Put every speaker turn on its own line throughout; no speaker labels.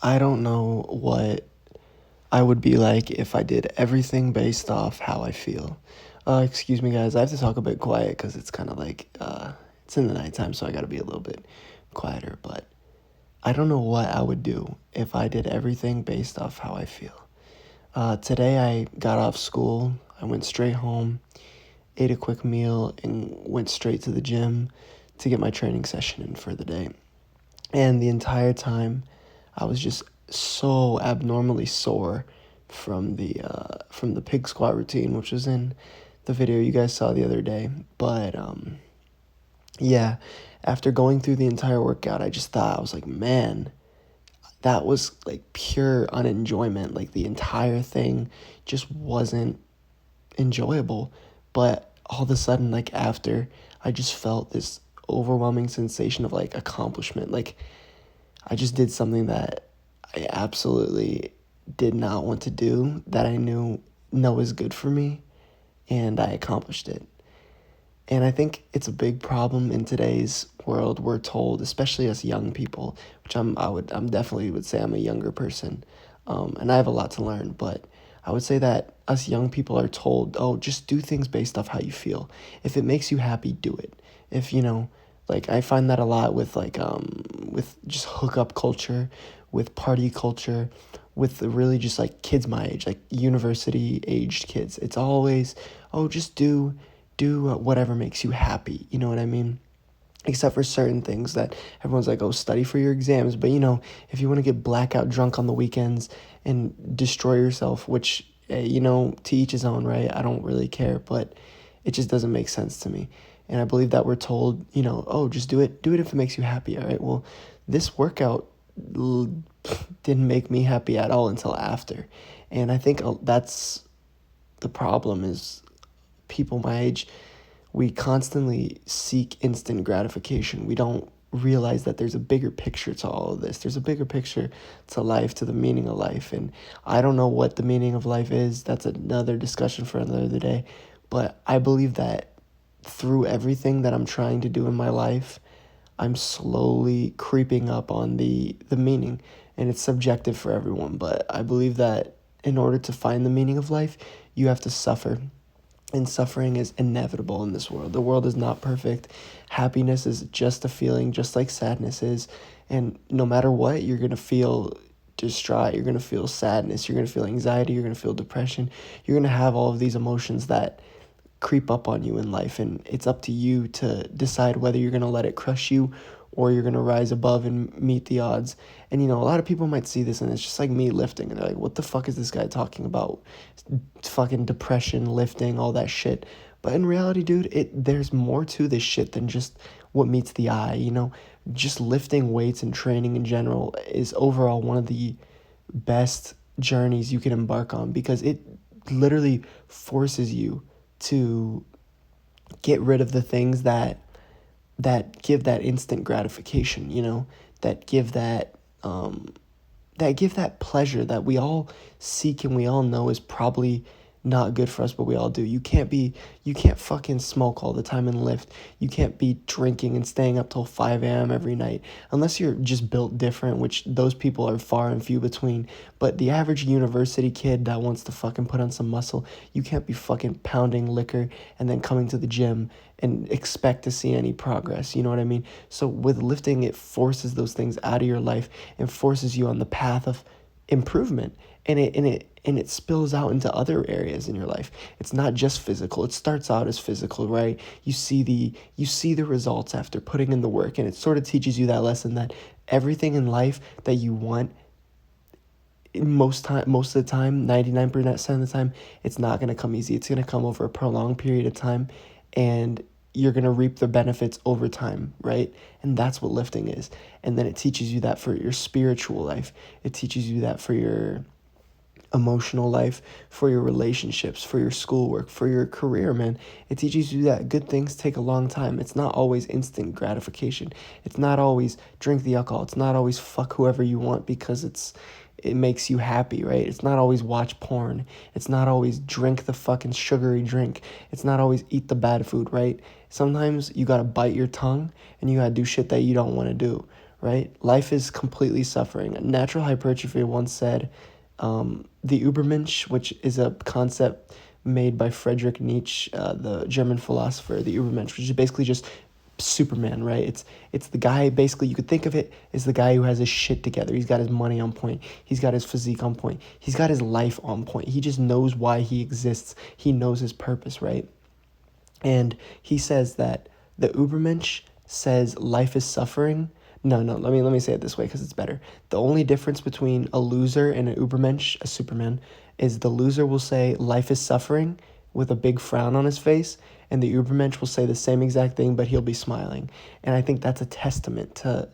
I don't know what I would be like if I did everything based off how I feel. Excuse me, guys. I have to talk a bit quiet because it's kind of like it's in the nighttime, so I got to be a little bit quieter. But I don't know what I would do if I did everything based off how I feel. Today I got off school. I went straight home, ate a quick meal, and went straight to the gym to get my training session in for the day. And the entire time, I was just so abnormally sore from the pig squat routine, which was in the video you guys saw the other day. But yeah, after going through the entire workout, I just thought I was like, man, that was like pure unenjoyment. Like the entire thing just wasn't enjoyable. But all of a sudden, like after, I just felt this overwhelming sensation of like accomplishment. Like I just did something that I absolutely did not want to do, that I knew no was good for me, and I accomplished it. And I think it's a big problem in today's world. We're told, especially as young people, which I'm definitely would say I'm a younger person, and I have a lot to learn. But I would say that us young people are told, oh, just do things based off how you feel. If it makes you happy, do it. If like I find that a lot with just hookup culture, with party culture, with the really just like kids my age, like university aged kids. It's always, oh, just do whatever makes you happy. You know what I mean? Except for certain things that everyone's like, oh, study for your exams. But if you want to get blackout drunk on the weekends and destroy yourself, which, to each his own, right? I don't really care, but it just doesn't make sense to me. And I believe that we're told, oh, just do it if it makes you happy. All right. Well, this workout l- didn't make me happy at all until after. And I think that's the problem is people my age, we constantly seek instant gratification. We don't realize that there's a bigger picture to all of this. There's a bigger picture to life, to the meaning of life. And I don't know what the meaning of life is. That's another discussion for another day. But I believe that through everything that I'm trying to do in my life, I'm slowly creeping up on the meaning. And it's subjective for everyone. But I believe that in order to find the meaning of life, you have to suffer, and suffering is inevitable in this world. The world is not perfect. Happiness is just a feeling, just like sadness is. And no matter what, you're going to feel distraught. You're going to feel sadness. You're going to feel anxiety. You're going to feel depression. You're going to have all of these emotions that creep up on you in life. And it's up to you to decide whether you're going to let it crush you or you're going to rise above and meet the odds. And, a lot of people might see this and it's just like me lifting. And they're like, what the fuck is this guy talking about? Fucking depression, lifting, all that shit. But in reality, dude, there's more to this shit than just what meets the eye, Just lifting weights and training in general is overall one of the best journeys you can embark on because it literally forces you to get rid of the things that give that instant gratification, that give that pleasure that we all seek and we all know is probably not good for us, but we all do. You can't fucking smoke all the time and lift. You can't be drinking and staying up till 5 a.m. every night unless you're just built different, which those people are far and few between. But the average university kid that wants to fucking put on some muscle, you can't be fucking pounding liquor and then coming to the gym and expect to see any progress. You know what I mean? So with lifting, it forces those things out of your life and forces you on the path of improvement, and it spills out into other areas in your life. It's not just physical. It starts out as physical, right? You see the results after putting in the work, and it sort of teaches you that lesson that everything in life that you want, most of the time, 99% of the time, it's not going to come easy. It's going to come over a prolonged period of time, and you're going to reap the benefits over time, right? And that's what lifting is. And then it teaches you that for your spiritual life. It teaches you that for your emotional life, for your relationships, for your schoolwork, for your career, man. It teaches you that good things take a long time. It's not always instant gratification. It's not always drink the alcohol. It's not always fuck whoever you want because it makes you happy, right? It's not always watch porn. It's not always drink the fucking sugary drink. It's not always eat the bad food, right? Sometimes you gotta bite your tongue and you gotta do shit that you don't wanna do, right? Life is completely suffering. Natural hypertrophy once said, the Übermensch, which is a concept made by Friedrich Nietzsche, the German philosopher, the Übermensch, which is basically just Superman, right? It's the guy, basically you could think of it as the guy who has his shit together. He's got his money on point. He's got his physique on point. He's got his life on point. He just knows why he exists. He knows his purpose, right? And he says that the Übermensch says life is suffering. No, let me say it this way because it's better. The only difference between a loser and an Übermensch, a Superman, is the loser will say life is suffering with a big frown on his face, and the Übermensch will say the same exact thing, but he'll be smiling. And I think that's a testament to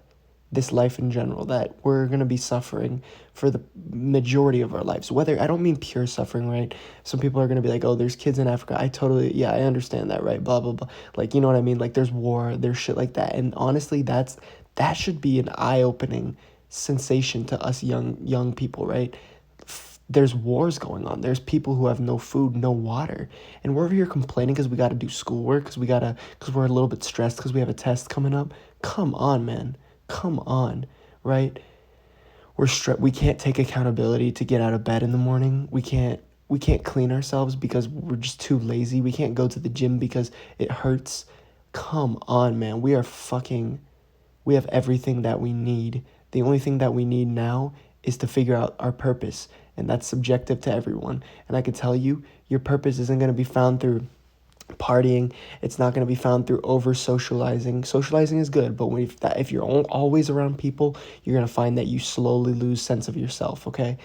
this life in general, that we're going to be suffering for the majority of our lives. Whether, I don't mean pure suffering, right? Some people are going to be like, oh, there's kids in Africa. I understand that, right? Blah, blah, blah. Like, you know what I mean? Like, there's war, there's shit like that. And honestly, that should be an eye-opening sensation to us young people, right? There's wars going on. There's people who have no food, no water. And we're over here complaining because we got to do schoolwork, because we're a little bit stressed because we have a test coming up. Come on, man. Come on, right? We can't take accountability to get out of bed in the morning. We can't clean ourselves because we're just too lazy. We can't go to the gym because it hurts. Come on, man. We have everything that we need. The only thing that we need now is to figure out our purpose, and that's subjective to everyone. And I can tell you, your purpose isn't going to be found through partying. It's not going to be found through over socializing. Socializing is good, but if you're always around people, you're going to find that you slowly lose sense of yourself, okay?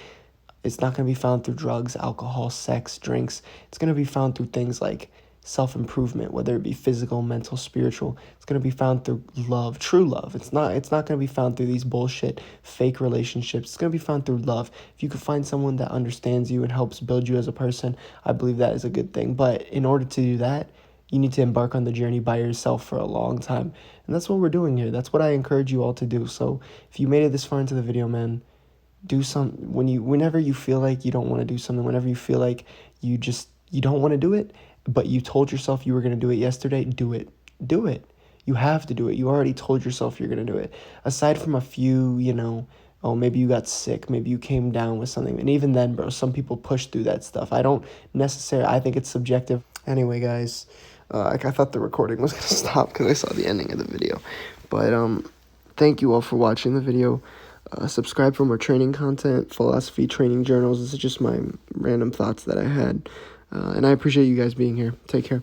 It's not going to be found through drugs, alcohol, sex, drinks. It's going to be found through things like self-improvement, whether it be physical, mental, spiritual. It's going to be found through love, true love. It's not going to be found through these bullshit fake relationships. It's going to be found through love. If you could find someone that understands you and helps build you as a person, I believe that is a good thing. But in order to do that, you need to embark on the journey by yourself for a long time. And that's what we're doing here. That's what I encourage you all to do. So if you made it this far into the video, man, whenever you feel like you don't want to do something, whenever you feel like you don't want to do it, but you told yourself you were going to do it yesterday, do it. You have to do it. You already told yourself you're going to do it. Aside from a few, oh, maybe you got sick, maybe you came down with something. And even then, bro, some people push through that stuff. I think it's subjective. Anyway, guys, I thought the recording was going to stop because I saw the ending of the video. But thank you all for watching the video. Subscribe for more training content, philosophy training journals. This is just my random thoughts that I had. And I appreciate you guys being here. Take care.